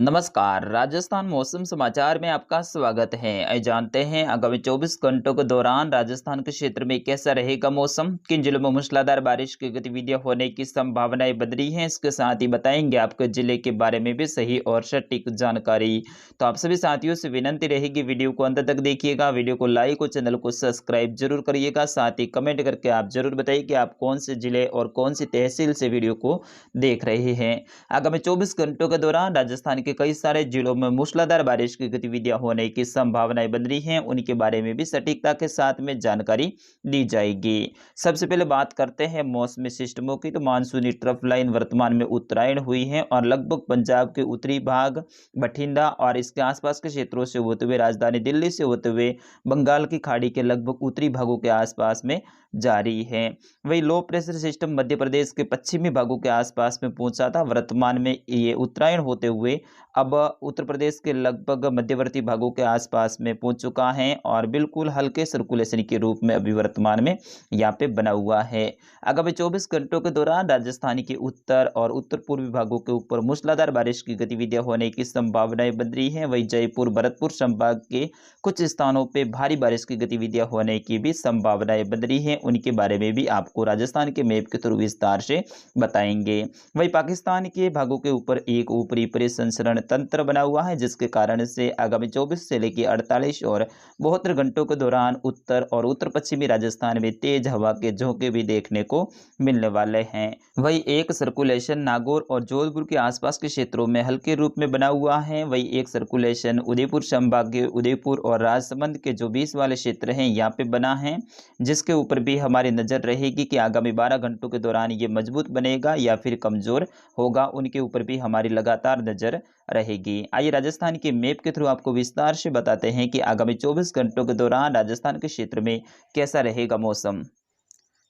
नमस्कार, राजस्थान मौसम समाचार में आपका स्वागत है। आइए जानते हैं आगामी 24 घंटों के दौरान राजस्थान के क्षेत्र में कैसा रहेगा मौसम, किन जिलों में मूसलाधार बारिश की गतिविधियां होने की संभावनाएं बन रही हैं। इसके साथ ही बताएंगे आपके जिले के बारे में भी सही और सटीक जानकारी। तो आप सभी साथियों से विनंती रहेगी, वीडियो को अंत तक देखिएगा, वीडियो को लाइक और चैनल को सब्सक्राइब जरूर करिएगा। साथ ही कमेंट करके आप जरूर बताइए कि आप कौन से जिले और कौन सी तहसील से वीडियो को देख रहे हैं। आगामी 24 घंटों के दौरान राजस्थान के कई सारे जिलों में मूसलाधार बारिश की गतिविधियां होने की संभावनाएं बन रही हैं, उनके बारे में भी सटीकता के साथ में जानकारी दी जाएगी। सबसे पहले बात करते हैं मौसमी सिस्टमों की। तो मानसूनी ट्रफ लाइन वर्तमान में उत्तरायण हुई है और लगभग पंजाब के उत्तरी भाग, बठिंडा और इसके आसपास के क्षेत्रों से होते हुए राजधानी दिल्ली से होते हुए बंगाल की खाड़ी के लगभग उत्तरी भागों के आसपास में जारी है। वही low pressure system Madhya Pradesh के पश्चिमी भागों के आसपास में पहुंचा था। वर्तमान में ये उत्तरायण होते हुए अब उत्तर प्रदेश के लगभग मध्यवर्ती भागों के आसपास में पहुंच चुका है और बिल्कुल हल्के सर्कुलेशन के रूप में अभी वर्तमान में यहाँ पे बना हुआ है। आगामी 24 घंटों के दौरान राजस्थान के उत्तर और उत्तर पूर्वी भागों के ऊपर मूसलाधार बारिश की गतिविधियां होने की संभावनाएं बन रही है। वही जयपुर भरतपुर संभाग के कुछ स्थानों पे भारी बारिश की गतिविधियां होने की भी संभावनाएं बन रही है, उनके बारे में भी आपको राजस्थान के मैप के थ्रू विस्तार से बताएंगे। वही पाकिस्तान के भागों के ऊपर एक ऊपरी परिसंचरण तंत्र बना हुआ है, जिसके कारण से आगामी 24 से लेकर 48 और 72 घंटों के दौरान उत्तर और उत्तर पश्चिमी राजस्थान में तेज हवा के झोंके भी देखने को मिलने वाले हैं। वही एक सर्कुलेशन नागौर और जोधपुर के आसपास के क्षेत्रों में हल्के रूप में बना हुआ है। वही एक सर्कुलेशन उदयपुर संभाग के उदयपुर और राजसमंद के जो बीच वाले क्षेत्र हैं यहाँ पे बना है, जिसके ऊपर भी हमारी नजर रहेगी कि आगामी 12 घंटों के दौरान ये मजबूत बनेगा या फिर कमजोर होगा, उनके ऊपर भी हमारी लगातार नजर रहेगी। आइए राजस्थान के मैप के थ्रू आपको विस्तार से बताते हैं कि आगामी 24 घंटों के दौरान राजस्थान के क्षेत्र में कैसा रहेगा मौसम।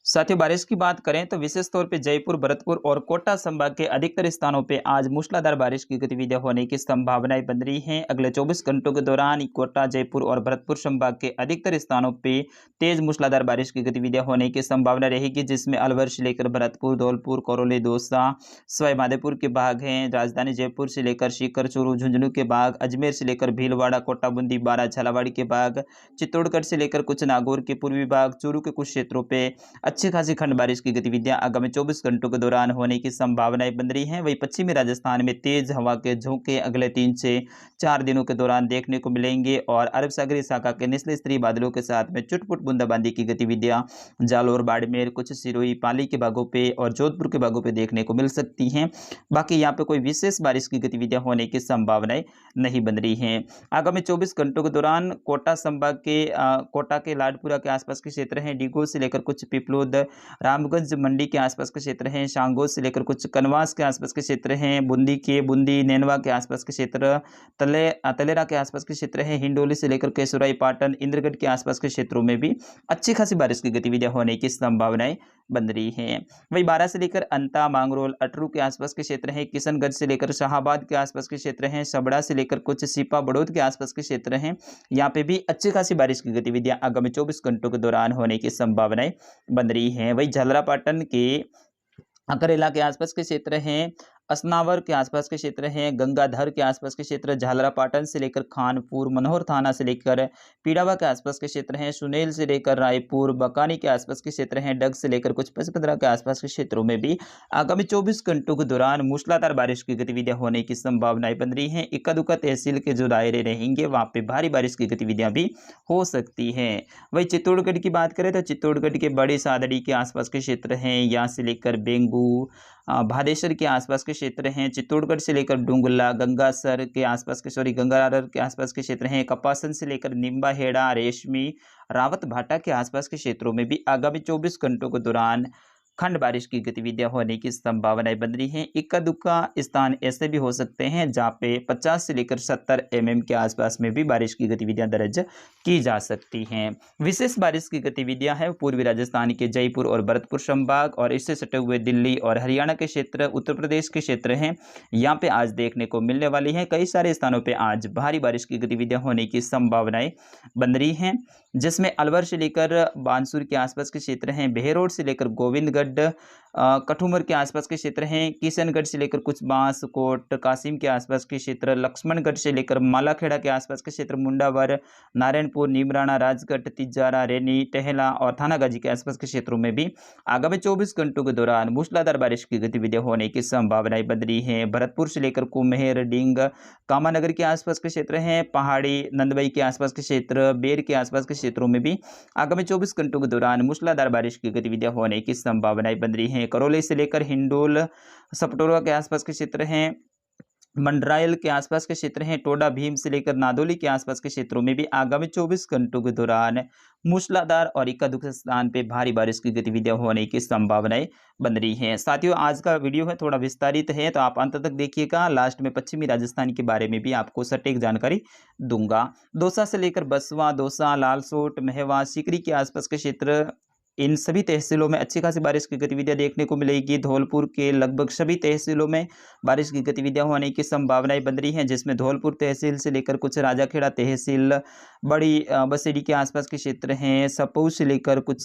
साथियों, बारिश की बात करें तो विशेष तौर पे जयपुर, भरतपुर और कोटा संभाग के अधिकतर स्थानों पे आज मूसलाधार बारिश की गतिविधियां होने की संभावनाएं बन रही हैं। अगले 24 घंटों के दौरान कोटा, जयपुर और भरतपुर संभाग के अधिकतर स्थानों पे तेज मूसलाधार बारिश की गतिविधियां होने की संभावना रहेगी, जिसमें अलवर से लेकर भरतपुर, धौलपुर, करौली, दौसा, सवाई माधोपुर के भाग हैं, राजधानी जयपुर से लेकर सीकर, चूरू, झुंझुनू के भाग, अजमेर से लेकर भीलवाड़ा, कोटा, बूंदी, बारा, झालावाड़ के भाग, चित्तौड़गढ़ से लेकर कुछ नागौर के पूर्वी भाग, चूरू के कुछ क्षेत्रों पे अच्छी खासी खंड बारिश की गतिविधियां आगामी 24 घंटों के दौरान होने की संभावनाएं बन रही हैं। वहीं पश्चिमी राजस्थान में तेज हवा के झोंके अगले 3 से 4 दिनों के दौरान देखने को मिलेंगे और अरब सागरीय शाखा के निचले स्तरीय बादलों के साथ में चुटपुट बूंदाबांदी की गतिविधियां जालौर, बाड़मेर, कुछ सिरोही, पाली के भागों पे और जोधपुर के भागों पे देखने को मिल सकती हैं। बाकी यहाँ पे कोई विशेष बारिश की गतिविधियां होने की संभावनाएं नहीं बन रही हैं। आगामी 24 घंटों के दौरान कोटा संभाग के कोटा के लाडपुरा के आसपास के क्षेत्र हैं, डिगो से लेकर कुछ पिपलोद, रामगंज मंडी के आसपास के क्षेत्र हैं, शांगोज से लेकर कुछ कनवास के आसपास के क्षेत्र हैं, बूंदी नैनवा के आसपास के क्षेत्र, तलेरा के आसपास के क्षेत्र हैं, हिंडोली से लेकर केसुराई, पाटन, इंद्रगढ़ के आसपास के क्षेत्रों में भी अच्छी खासी बारिश की गतिविधियां होने की संभावनाएं बन रही हैं। वही 12 से लेकर अंता, मांगरोल, अटरू के आसपास के क्षेत्र हैं, किशनगंज से लेकर शाहाबाद के आसपास के क्षेत्र हैं, सबड़ा से लेकर कुछ सीपा, बड़ौद के आसपास के क्षेत्र हैं, यहाँ पे भी अच्छी खासी बारिश की गतिविधियां आगामी 24 घंटों के दौरान होने की संभावनाएं बन रही हैं। वही झलरापाटन के अकरेला के आसपास के क्षेत्र हैं, असनावर के आसपास के क्षेत्र हैं, गंगाधर के आसपास के क्षेत्र, झालरापाटन से लेकर खानपुर, मनोहर थाना से लेकर पीड़ावा के आसपास के क्षेत्र हैं, सुनेल से लेकर रायपुर, बकानी के आसपास के क्षेत्र हैं, डग से लेकर कुछ पचपदरा के आसपास के क्षेत्रों में भी आगामी 24 घंटों के दौरान मूसलाधार बारिश की गतिविधियां होने की संभावनाएं बन रही हैं। इक्का दुक्का तहसील के जो दायरे रहेंगे वहां पे भारी बारिश की गतिविधियां भी हो सकती हैं। वही चित्तौड़गढ़ की बात करें तो चित्तौड़गढ़ के बड़े सादड़ी के आसपास के क्षेत्र हैं, यहाँ से लेकर बेंगू, भादेसर के आसपास के क्षेत्र हैं, चित्तौड़गढ़ से लेकर डुंगला, गंगासर के आसपास के गंगारार के आसपास के क्षेत्र हैं, कपासन से लेकर निम्बा हेड़ा, रेशमी, रावत भाटा के आसपास के क्षेत्रों में भी आगामी 24 घंटों के दौरान खंड बारिश की गतिविधियां होने की संभावनाएं बन रही हैं। इक्का दुक्का स्थान ऐसे भी हो सकते हैं जहां पे 50 से लेकर 70 mm के आसपास में भी बारिश की गतिविधियां दर्ज की जा सकती हैं। विशेष बारिश की गतिविधियां हैं पूर्वी राजस्थान के जयपुर और भरतपुर संभाग और इससे सटे हुए दिल्ली और हरियाणा के क्षेत्र, उत्तर प्रदेश के क्षेत्र हैं, यहाँ पे आज देखने को मिलने वाली हैं। कई सारे स्थानों पर आज भारी बारिश की गतिविधियां होने की संभावनाएं बन रही हैं, जिसमें अलवर से लेकर बानसूर के आसपास के क्षेत्र हैं, बहेरोड से लेकर गोविंदगढ़, कठुमर के आसपास के क्षेत्र हैं, किशनगढ़ से लेकर कुछ बांसकोट, कासिम के आसपास के क्षेत्र, लक्ष्मणगढ़ से लेकर मालाखेड़ा के आसपास के क्षेत्र, मुंडावर, नारायणपुर, नीमराणा, राजगढ़, तिजारा, रेनी, टहला और थानागाजी के आसपास के क्षेत्रों में भी आगामी 24 घंटों के दौरान मूसलाधार बारिश की गतिविधियां होने की संभावनाएं बन रही है। भरतपुर से लेकर कुम्हेर, डींग, कामानगर के आसपास के क्षेत्र हैं, पहाड़ी, नंदबई के आसपास के क्षेत्र, बेर के आसपास के क्षेत्रों में भी आगामी 24 घंटों के दौरान मूसलाधार बारिश की गतिविधियां होने की संभावनाएं बन रही हैं। करौली से लेकर हिंडोल, सपटोरा के आसपास के क्षेत्र हैं, मंडरायल के आसपास के क्षेत्र हैं, टोडा भीम से लेकर नादौली के आसपास के क्षेत्रों में भी आगामी 24 घंटों के दौरान मूसलाधार और इक्का-दुक्का स्थान पे भारी बारिश की गतिविधियां होने की संभावनाएं बन रही हैं। साथियों, आज का वीडियो है थोड़ा विस्तारित है, तो आप अंत तक देखिएगा। लास्ट में पश्चिमी राजस्थान के बारे में भी आपको सटीक जानकारी दूंगा। दौसा से लेकर बसवा, दौसा, लालसोट, महवा, सीकरी के आसपास के क्षेत्र, इन सभी तहसीलों में अच्छी खासी बारिश की गतिविधियां देखने को मिलेगी। धौलपुर के लगभग सभी तहसीलों में बारिश की गतिविधियां होने की संभावनाएं बन रही हैं, जिसमें धौलपुर तहसील से लेकर कुछ राजाखेड़ा तहसील, बड़ी बसेड़ी के आसपास के क्षेत्र हैं, सपऊ से लेकर कुछ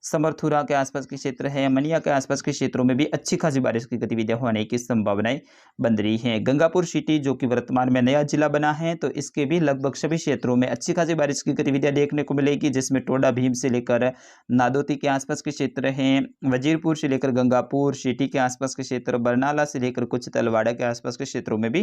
समरथुरा के आसपास के क्षेत्र हैं, मनिया के आसपास के क्षेत्रों में भी अच्छी खासी बारिश की गतिविधियां होने की संभावनाएं बन रही हैं। गंगापुर सिटी, जो कि वर्तमान में नया जिला बना है, तो इसके भी लगभग सभी क्षेत्रों में अच्छी खासी बारिश की गतिविधियां देखने को मिलेगी, जिसमें टोडा भीम से लेकर नादौती के आसपास के क्षेत्र हैं, वजीरपुर से लेकर गंगापुर, सिटी के आसपास के क्षेत्र, बरनाला से लेकर कुछ तलवाड़ा के आसपास के क्षेत्रों में भी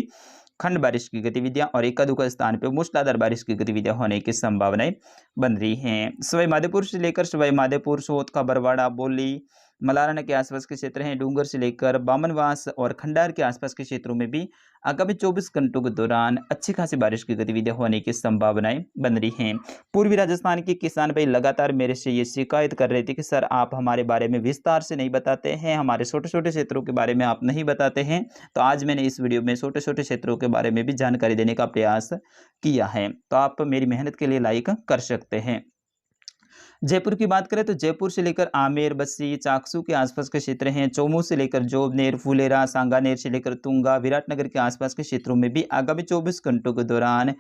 खंड बारिश की गतिविधियां और इक्का-दुक्का स्थान पर मूसलाधार बारिश की गतिविधियां होने की संभावनाएं बन रही हैं। सवाई माधोपुर से लेकर सवाई माधोपुर, सोत का बरवाड़ा, बोली, मलारना के आसपास के क्षेत्र हैं, डूंगर से लेकर बामनवास और खंडार के आसपास के क्षेत्रों में भी आगामी 24 घंटों के दौरान अच्छी खासी बारिश की गतिविधियां होने की संभावनाएं बन रही हैं। पूर्वी राजस्थान के किसान भाई लगातार मेरे से ये शिकायत कर रहे थे कि सर आप हमारे बारे में विस्तार से नहीं बताते हैं, हमारे छोटे छोटे क्षेत्रों के बारे में आप नहीं बताते हैं। तो आज मैंने इस वीडियो में छोटे छोटे क्षेत्रों के बारे में भी जानकारी देने का प्रयास किया है, तो आप मेरी मेहनत के लिए लाइक कर सकते हैं। जयपुर की बात करें तो जयपुर से लेकर आमेर, बस्सी, चाकसू के आसपास के क्षेत्र हैं, चौमू से लेकर जोबनेर, फुलेरा, सांगानेर से लेकर तुंगा, विराटनगर के आसपास के क्षेत्रों में भी आगामी 24 घंटों के दौरान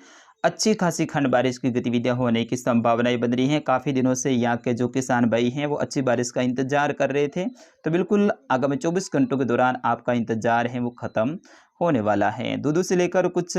अच्छी खासी खंड बारिश की गतिविधियां होने की संभावनाएं बन रही हैं। काफ़ी दिनों से यहाँ के जो किसान भाई हैं वो अच्छी बारिश का इंतजार कर रहे थे, तो बिल्कुल आगामी 24 घंटों के दौरान आपका इंतजार है वो ख़त्म होने वाला है। दूदू से लेकर कुछ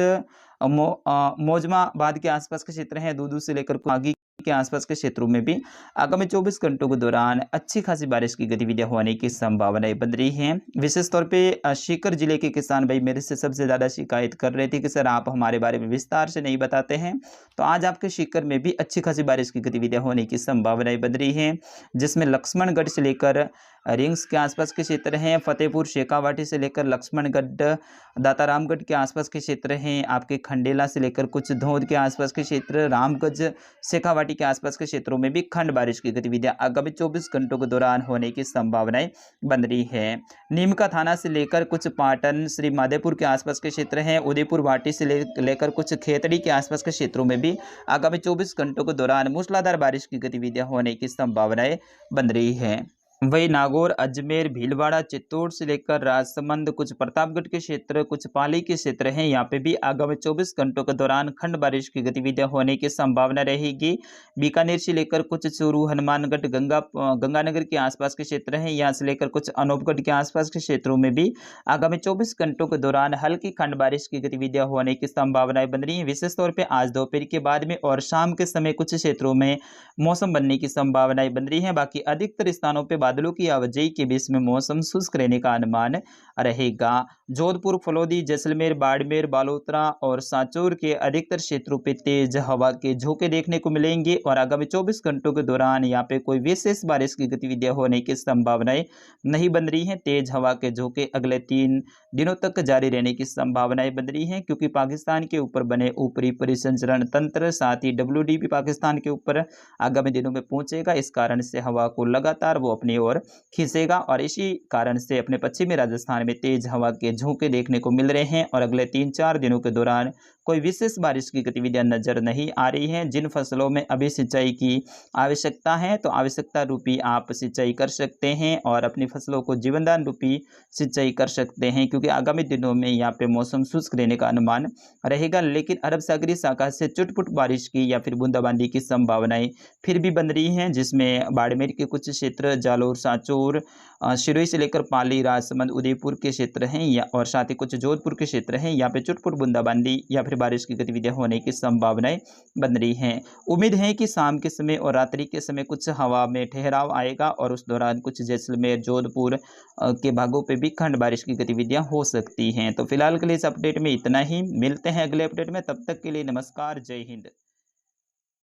मौजमाबाद के आसपास के क्षेत्र हैं, दूदू से लेकर आगे के आसपास के क्षेत्रों में भी आगामी 24 घंटों के दौरान अच्छी खासी बारिश की गतिविधियां होने की संभावनाएं बन रही हैं। विशेष तौर पे सीकर जिले के किसान भाई मेरे से सबसे ज़्यादा शिकायत कर रहे थे कि सर आप हमारे बारे में विस्तार से नहीं बताते हैं, तो आज आपके सीकर में भी अच्छी खासी बारिश की गतिविधियां होने की संभावनाएं बन रही हैं, जिसमें लक्ष्मणगढ़ से लेकर रिंग्स के आसपास के क्षेत्र हैं, फतेहपुर शेखावाटी से लेकर लक्ष्मणगढ़, दातारामगढ़ के आसपास के क्षेत्र हैं, आपके खंडेला से लेकर कुछ धौंध के आसपास के क्षेत्र, रामगंज, शेखावाटी के आसपास के क्षेत्रों में भी खंड बारिश की गतिविधियां आगामी 24 घंटों के दौरान होने की संभावनाएं बन रही है। नीमका थाना से लेकर कुछ पाटन, श्री माधेपुर के आसपास के क्षेत्र हैं, उदयपुर भाटी से लेकर कुछ खेतड़ी के आसपास के क्षेत्रों में भी आगामी 24 घंटों के दौरान मूसलाधार बारिश की गतिविधियां होने की संभावनाएं बन रही है। वही नागौर, अजमेर, भीलवाड़ा, चित्तौड़ से लेकर राजसमंद, कुछ प्रतापगढ़ के क्षेत्र, कुछ पाली के क्षेत्र हैं, यहाँ पे भी आगामी 24 घंटों के दौरान खंड बारिश की गतिविधियां होने की संभावना रहेगी। बीकानेर से लेकर कुछ चूरू, हनुमानगढ़, गंगानगर के आसपास के क्षेत्र हैं, यहाँ से लेकर कुछ अनूपगढ़ के आसपास के क्षेत्रों में भी आगामी 24 घंटों के दौरान हल्की खंड बारिश की गतिविधियां होने की संभावनाएं बन रही है। विशेष तौर पर आज दोपहर के बाद में और शाम के समय कुछ क्षेत्रों में मौसम बनने की संभावनाएं बन रही है। बाकी अधिकतर स्थानों पर बादलों की आवाजाही के बीच में मौसम शुष्क रहने का अनुमान रहेगा। जोधपुर, फलोदी, जैसलमेर, बाड़मेर, बालोतरा और सांचौर के अधिकतर क्षेत्रों पे तेज हवा के झोंके देखने को मिलेंगे और आगामी 24 घंटों के दौरान यहाँ पे कोई विशेष बारिश की गतिविधियां होने की संभावनाएं नहीं बन रही हैं। तेज हवा के झोंके अगले 3 दिनों तक जारी रहने की संभावनाएं बन रही हैं, क्योंकि पाकिस्तान के ऊपर बने ऊपरी परिसंचरण तंत्र, साथ ही WD भी पाकिस्तान के ऊपर आगामी दिनों में पहुंचेगा। इस कारण से हवा को लगातार वो अपनी ओर खींचेगा और इसी कारण से अपने पश्चिमी राजस्थान में तेज हवा के झोंके देखने को मिल रहे हैं और अगले 3-4 दिनों के दौरान कोई विशेष बारिश की गतिविधियां नजर नहीं आ रही हैं। जिन फसलों में अभी सिंचाई की आवश्यकता है तो आवश्यकता रूपी आप सिंचाई कर सकते हैं और अपनी फसलों को जीवनदान रूपी सिंचाई कर सकते हैं, क्योंकि आगामी दिनों में यहाँ पे मौसम शुष्क रहने का अनुमान रहेगा। लेकिन अरब सागरीय शाखा से चुटपुट बारिश की या फिर बूंदाबांदी की संभावनाएं फिर भी बन रही हैं, जिसमें बाड़मेर के कुछ क्षेत्र, जालौर जालौर, सांचौर, सिरोही से लेकर पाली, राजसमंद, उदयपुर के क्षेत्र हैं या और साथ ही कुछ जोधपुर के क्षेत्र हैं, यहाँ पे चुटपुट बूंदाबांदी या फिर बारिश की गतिविधियां होने की संभावनाएं बन रही हैं। उम्मीद है कि शाम के समय और रात्रि के समय कुछ हवा में ठहराव आएगा और उस दौरान कुछ जैसलमेर, जोधपुर के भागों पे भी खंड बारिश की गतिविधियां हो सकती हैं। तो फिलहाल के लिए इस अपडेट में इतना ही, मिलते हैं अगले अपडेट में, तब तक के लिए नमस्कार, जय हिंद।